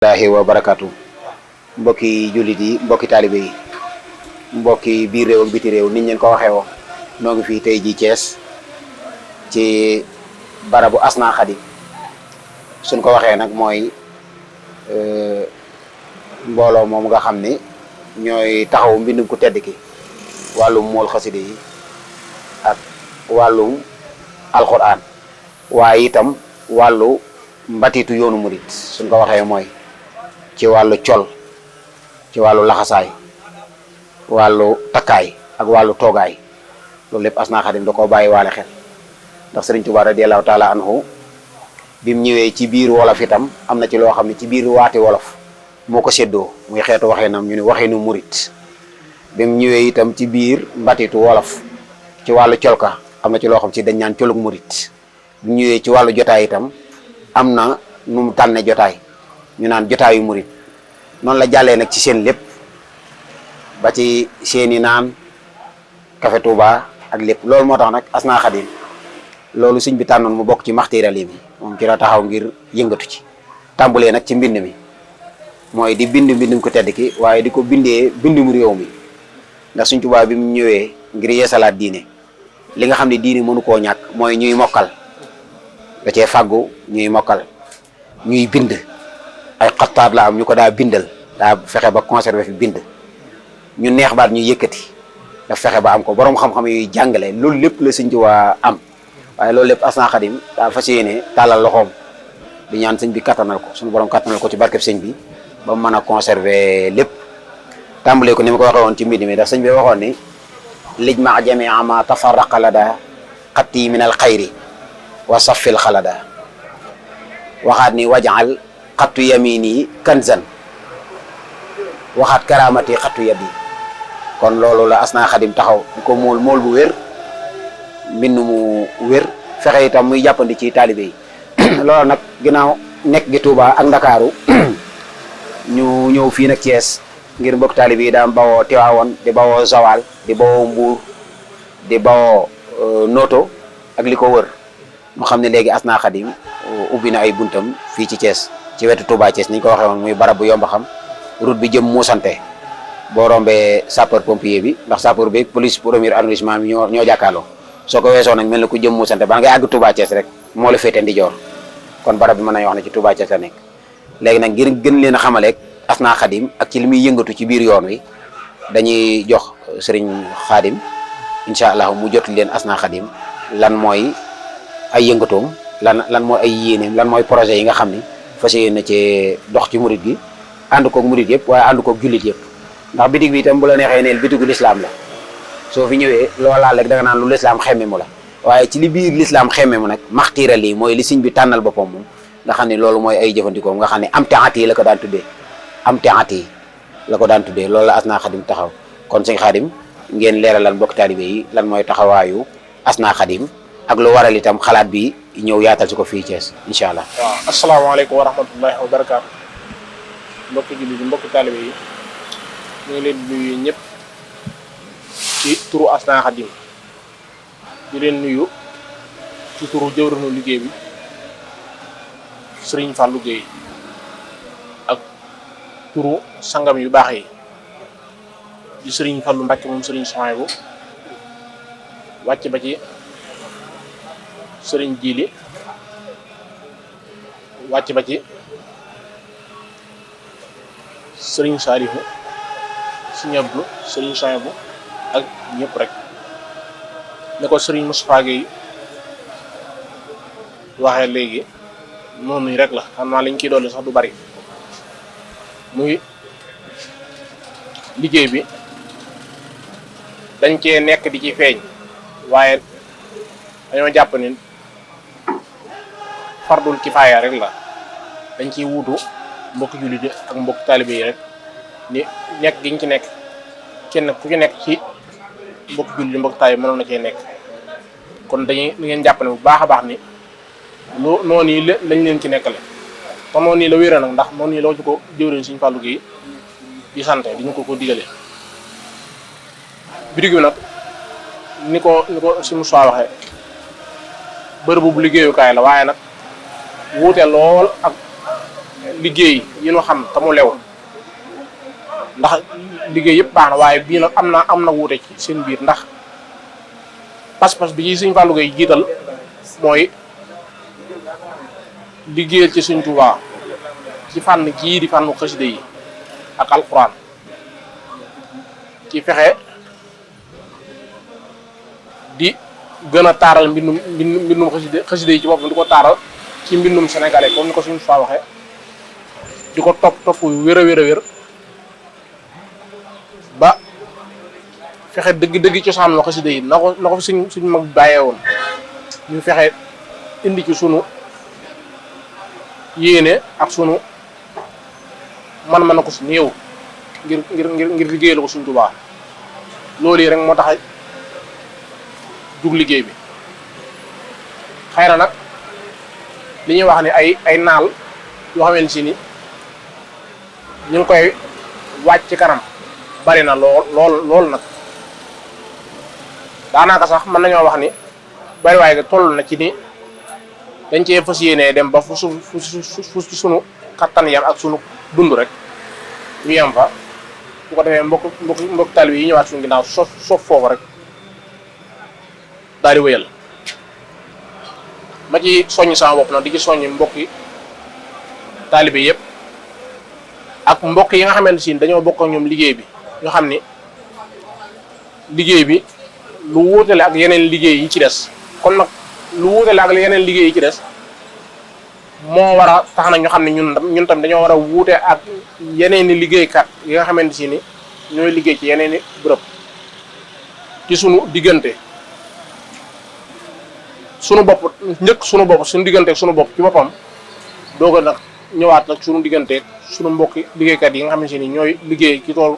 Allahi wa barakatu mbokki jullit yi mbokki taalibe yi mbokki biir réew ak biti réew niñ leen ko waxee woon noo ngi fii tey ji Thiès ci barabu Asna Khadim suñ ko waxee nag mooy mbooloo moom nga xam ni ñooy taxaw mbindum ku tedd ki wàllum mool xaside yi ak wàllum alquran waaye itam wàllu mbatiitu yoonu murit suñ ko waxee mooy ci wàllu col ci wàllu laxasaay wàllu takkaay ak wàllu toogaay loolu lépp Asna Khadim da koo bàyyi waale xel ndax Sëriñ Tuubaa radiyallaahu taala anhu bi mu ñëwee ci biir wolof itam am na ci loo xam ne ci biir waati wolof moo ko séddoo muy xeetu waxinam ñu ne waxinu murit bi mu ñëwee itam ci biir mbatitu wolof ci wàllu colka am na ci loo xam ci dañ naan colug murit bi mu ñëwee ci wàllu jotaay itam am na nu mu tànne jotaay ñu naan jotaayu murit noonu la jàllee nag ci seen lépp ba ci seeni naan Café Touba ak lépp loolu moo tax nag Asna Khadim loolu sëñ bi tànnoon mu bokk ci maxtiiral yi moom ci la taxaw ngir yëngatu ci tàmbulee nag ci mbind mi mooy di bind mbindum ko tedd ki waaye di ko bindee bindum réew mi ndax Sëñ Tuubaa bi mu ñëwee ngir yeesalaat diine li nga xam ne diine mënu koo ñàkk mooy ñuy mokkal da cee fàggu ñuy mokkal ñuy bind ay xattaat la am ñu ko daa bindal daa fexe ba conserver fi bind ñu neex baat ñu yëkkati da fexe ba am ko boroom xam-xam yuy jàngale loolu lépp la Sëñ Tuubaa am waaye loolu lépp Asna Khadim daa fas yéene tàllal loxoom di ñaan sëñ bi kattanal ko suñu borom kattanal ko ci barkeb sëñ bi ba mu mën a conserver lépp tàmbalee ko ni ma ko waxee woon ci mbind mi ndax sëñ bi waxoon ni lij ma jamia ma tafarraqa lada xatti min al xayri wa safil xalada waxaat ni wajaal xattu yamini kanzan waxaat karamati xattu yadi kon loolu la Asna Khadim taxaw di ko mool bu wér mbind mu wér fexe itam muy jàppandi ci taalibe yi loolu nag ginnaaw nekk gi Touba ak Ndakaaru ñu ñëw fii nag Thiès ngir mbokk taalibe yi daam bawoo Tiwaawoon di bawoo Zawal di bawoo Mbuur di bawoo Noto ak li ko wër mu xam ne léegi Asna Khadim ubbi na ay buntam fii ci Thiès ci wetu Touba Thiès ni ñu ko waxee woon muy barab bu yomb xam route bi jëm Muusante boo rombee sapeur pompier bi ndax sapeur bi police premier arrondissement bi ñoo jàkkaarloo soo ko weesoo nag mel na ku jëm Muusante ba ngay àgg Touba Thiès rek moo la féete ndijoor kon barab bi mën nañu wax ne ci Touba Thiès la nekk léegi nag ngir gën leen a xamaleeg Asna Khadim ak ci li muy yëngatu ci biir yoon wi dañuy jox sëriñ Khadim incha allah mu jot leen Asna Khadim lan mooy ay yëngatoom lan mooy ay yéeneem lan mooy projet yi nga xam ni fas yéene ci dox ci murit gi ànd koog murit yëpp waaye ànd koog jullit yëpp ndax bitig bi itam bu la neexee neel bitigu lislaam la soo fi ñëwee loolaal rek da nga naan lu lislaam xemme mu la waaye ci li biir lislaam xemme mu nag maxtiiral yi mooy li sëñ bi tànnal boppam moom nga xam ne loolu mooy ay jëfandikoom nga xam ne am teat yi la ko daan tuddee am teat yi la ko daan tuddee loolu la Asna Khadim taxaw kon sëñ Khadim ngeen leeralal mbokk taalibe yi lan mooy taxawaayu Asna Khadim ak lu waral itam xalaat bi ñëw yaatal si ko fii Thiès incha allah. waaw asalaamaaleykum wa rahmatullahi wa barakaatu mbokki jullit yi mbokki taalibe yi ñu ngi leen di nuyu ñëpp ci turu Asna Khadim di leen nuyu ci turu jëwriñu liggéey bi Serigne Fallou Gueye ak turu sangam yu baax yi di Serigne Fallou Mbacke moom Serigne Souhaïbou wàcc ba ci Serigne Djili wàcc ba ci Serigne Salihou Serigne Abdou Serigne Souhaïbou ak ñëpp rek ne ko Serigne Moustapha Gueye waxee léegi noonu rek la xam naa liñ ciy dolli sax du bari muy liggéey bi dañ cee nekk di ci feeñ waaye dañoo jàpp ni fardul kifaaya rek la dañ ciy wuutu mbokki jullit yi ak mbokki taalibe yi rek ni nekk gi ñu ci nekk kenn ku ci nekk ci mbokki jullit yi mbokki taalibe mënoon na cee nekk kon dañuy ngeen jàpp ne bu baax a baax ni noonu yi lañ leen ci nekkale te noonu yi la wéra nag ndax noonu yi la ci ko jëwriñ Sëñ Fallou Gueye di sant di ñu ko digale bitig bi nag ni ko si Moussa waxee bërëb bu liggéeyukaay la waaye nag wuute lool ak liggéey yi ñu xam te mu lew ndax liggéey yëpp baax na waaye bii nag am na wuute ci seen biir ndax pas-pas bi ci Sëñ Fallou Gueye jiital mooy liggéeyal ci Sëñ Tuubaa ci fànn jii di fànnu xasida yi ak alxuraan ci fexe di gën a taaral mbindum xasida yi ci boppam di ko taaral ci mbindum sénégalais comme ni ko suñu faa waxee di ko topp wér a wér ba fexe dëgg cosaan la xasida yi na ko fi suñ mag bàyyee woon ñu fexe indi ci sunu yéene ak sunu man na ko su néew ngir liggéey la ko Sëñ Tuubaa loolu yi rek moo tax jug liggéey bi xëy na nag li ñuy wax ni ay naal yoo xamante si ni ñu ngi koy wàcc ci kanam bari na lool nag daanaka sax mën nañoo wax ni bari waaye nga toll na ci ni dañ cee fas yéenee dem ba fu sunu kattan yam ak sunu dund rek ñu yem fa bu ko defee mbokk taalibe yi ñëwaat suñu ginnaaw sof foofu rek daal di wéyal ma ci soññ sama bopp nag di ci soññ mbokki taalibe yëpp ak mbokk yi nga xamante si dañoo bokk ak ñoom liggéey bi ñu xam ni liggéey bi lu wuutale ak yeneen liggéey yi ci des kon nag lu wuutale ak yeneen liggéey yi ci des moo war a tax na ñu xam ne ñun tam dañoo war a wuute ak yeneen i liggéeykat yi nga xamante si ni ñooy liggéey ci yeneen i bërëb ci sunu diggante sunu bopp suñu diggante ak sunu bopp ci boppam doog a nag ñëwaat nag sunu diggante sunu mbokki liggéeykat yi nga xamante si ni ñooy liggéey ci tool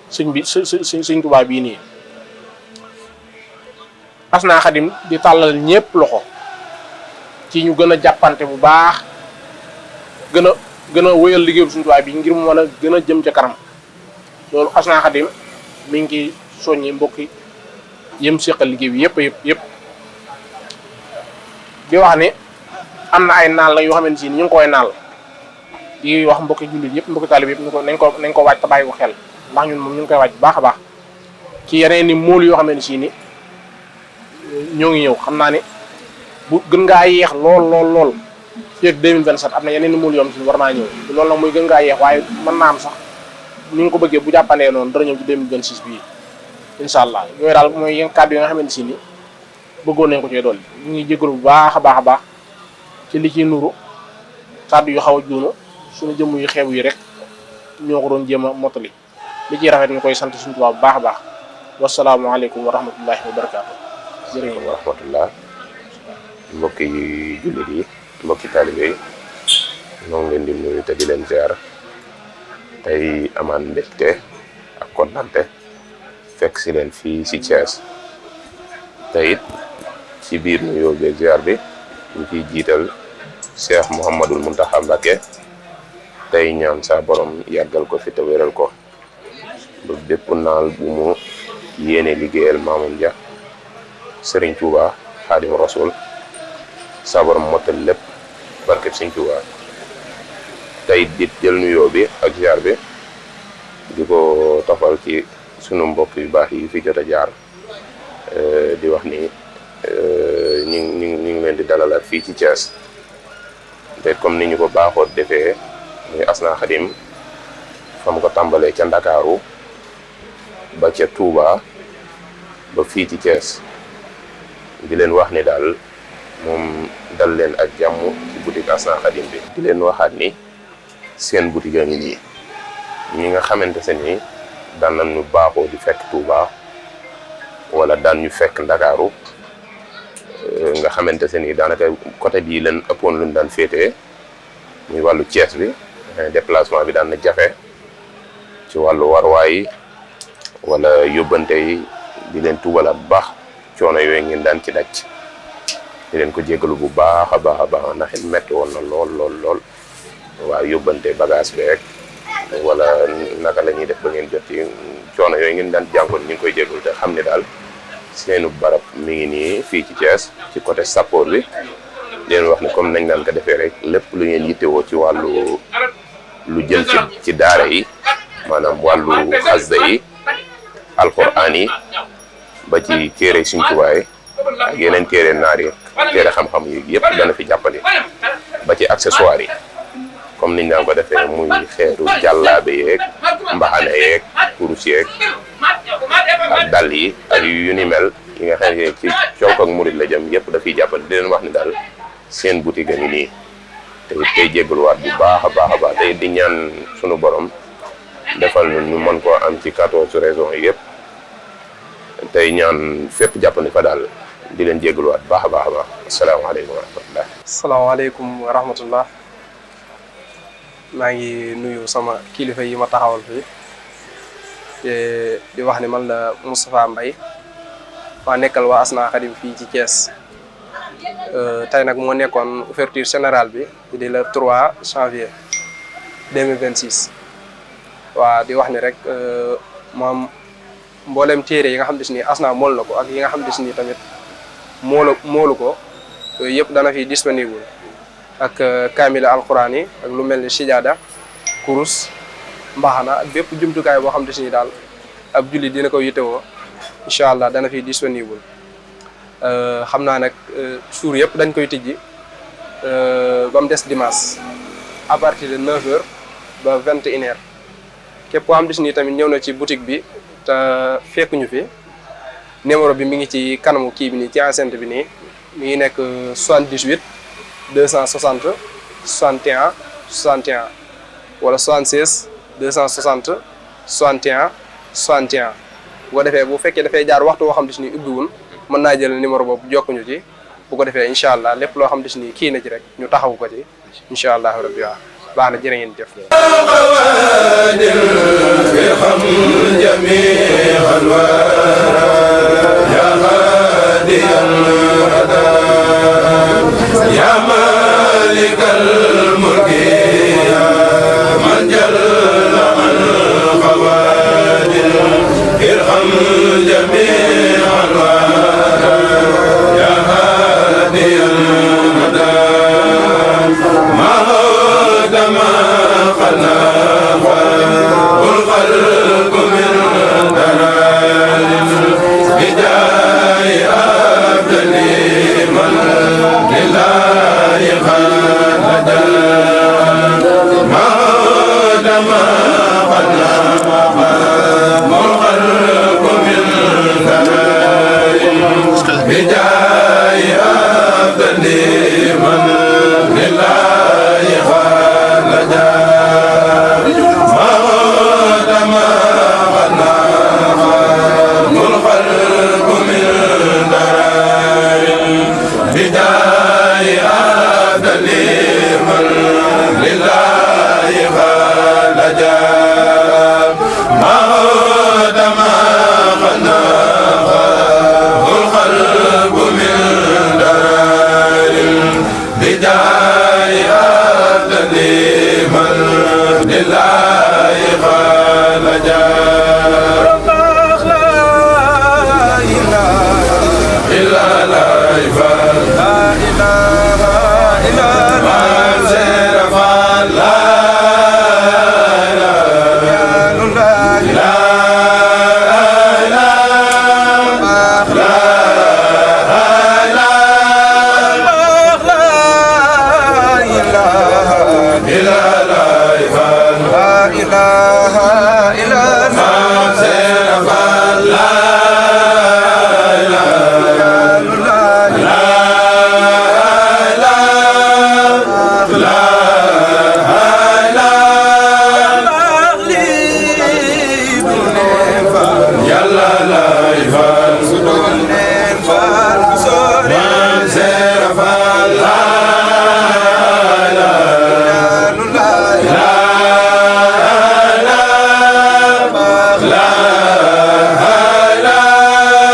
sëñ Tuubaa bii nii. Asna Khadim di tàllal ñépp loxo ci ñu gën a jàppante bu baax gën a wéyal liggéeyu Sëñ Tuubaa bi ngir mu mën a gën a jëm ca kanam loolu Asna Khadim mi ngi soññi mbokki yëm seqal liggéey bi yëpp di wax ni am na ay naal la yoo xamante si ni ñu ngi koy naal di wax mbokki jullit yëpp mbokki taalib yëpp nañ ko waaj te bàyyi ko xel ndax ñun moom ñu ngi koy waaj bu baax a baax ci yeneen ni mool yoo xamante si ni ñoo ngi ñëw xam naa ne bu gën ngaa yeex lool fii ak 2027 am na yeneen i muul yoom si war naa ñëw loolu nag muy gën ngaa yeex waaye mën naa am sax ni nga ko bëggee bu jàppandee noonu dara ñëw ci 2026 bii incha allah yooyu daal mooy yenn kàddu yi nga xamante si ni bëggoon nañ ko cee dolli ñu ngi jégalu bu baax a baax ci li ciy nuru kàddu yu xaw a juunu suñu jëmm yu xeebu yi rek ñoo ko doon jéem a mottali li ciy rafet ñu koy sant suñu Tuubaa bu baax a baax wasalaamualeykum wa rahmatullahi wa barakaatu. jërëjëf wa rahmatullah mbokki jullit yi mbokki taalibe yi ñoo ngi leen di nuyu te di leen ziar tey amaan mbégte ak kontante fekk si leen fii si Thiès te it ci biir nuyoo beeg ziar bi ñu ciy jiital Cheikh Mouhamadul Mountakha Mbacké tey ñaan sa borom yàggal ko fi te wéral ko ba bépp naal bu mu yéene liggéeyal Maamam Ja Sëriñ Tuuba Xaadimu Rasuul sa borom mottal lépp barkeb Sëriñ Tuuba tey di jël nuyoo bi ak ziar bi di ko tofal ci sunu mbokk yu baax yi fi jot a jaar di wax ni ñu ngi leen di dalalaat fii ci Thiès te comme ni ñu ko baaxoo defee muy Asna Khadim fam ko tàmbalee ca Ndakaaru ba ca Touba ba fii ci Thiès di leen wax ni daal moom dal leen ak jàmm ci boutique Asna Khadim bi di leen waxaat ni seen boutique a ngi nii ñi nga xamante se ni daan nañu baaxoo di fekk Touba wala daan ñu fekk Ndakaaru nga xamante se ni daanaka côté bii leen ëppoon luñ daan féetee muy wàllu Thiès bi déplacement bi daan na jafe ci wàllu warwaay wala yóbbante yi di leen tuubalaat bu baax coono yooyu ngeen daan ci daj di leen ko jéggalu bu baax a baax ndax it metti woon na lool waaw yóbbante bagage bi rek wala naka la ñuy def ba ngeen jot ci coono yooyu ngeen daan jànkoon ñu ngi koy jéggalu te xam ne daal seenu barab mi ngi nii fii ci Thiès ci côté Sapor bi leen wax ni comme nañ daan ko defee rek lépp lu ngeen yittewoo ci wàllu lu jëm ci daara yi maanaam wàllu xasda yi alquran yi ba ci téere Sëriñ Tuubaa yi ak yeneen téere naar yi téere xam-xam yi yëpp dana fi jàppale ba ci accessoires yi comme niñ daan ko defee muy xeetu jàllaabe yeeg mbaxane yeeg kurus yeeg ak dàll yi ak yu ni mel yi nga xam ne ci coow ak murid la jëm yëpp dafiy jàppale di leen wax ni daal seen boutique ngi nii te tey jéggaluwaat bu baax a baax tey di ñaan sunu borom defal ñu mën koo am ci 14 régions yi yëpp tey ñaan fépp jàppandi fa daal di leen jéggaluwaat baax a baax asalaamaaleykum wa rahmatullah. asalaamaaleykum wa rahmatullah. maa ngi nuyu sama kilifa yi ma taxawal fii te di wax ni man la Moustapha Mbaye maa nekkal waa Asna Khadim fii ci Thiès tey nag moo nekkoon ouverture générale bi di le 3 janvier 2026 waa di wax ni rek moom mboolem téere yi nga xam ne si ni Asna mool na ko ak yi nga xam ne si ni tamit moolu ko yooyu yëpp dana fi disponible ak kaamila alquran yi ak lu mel ni sijaada kurus mbaxana ak bépp jumtukaay boo xam ne si ni daal ab jullit dina ko yittewoo incha allah dana fi disponible xam naa nag suur yëpp dañ koy tijji ba mu des dimanche à partir de 9h ba 21h képp koo xam ne si ni tamit ñëw na ci boutique bi te fekkuñu fi numéro bi mi ngi ci kanamu kii bi nii ci enceinte bi nii mi ngi nekk 78 260 61 61 wala 76 260 61 61 bu ko defee bu fekkee dafay jaar waxtu woo xam ne si ni ubbiwul mën naa jël numéro boobu jokkuñu ci bu ko defee incha allah lépp loo xam ne si ni kii na ci rek ñu taxawu ko ci incha allah rabbi waaw baax na jërë ngeen jëf. يا مالك الملك يا من جل عن خوادر ارحم جميع الورى يا هادي المدى ما هود ما خلق والخلق من دلال بداية أبدلي من لله خالد ما دم خلق والخلق من دلال بداية أبدلي من لله خالد ما دم خلق والخلق من دلال بداية أبدلي من لله خالد ما دم خلق والخلق من دلال بداية أبدلي من لله خالد إلا لا يفعل لا إله إلا ما زرف لا إله إلا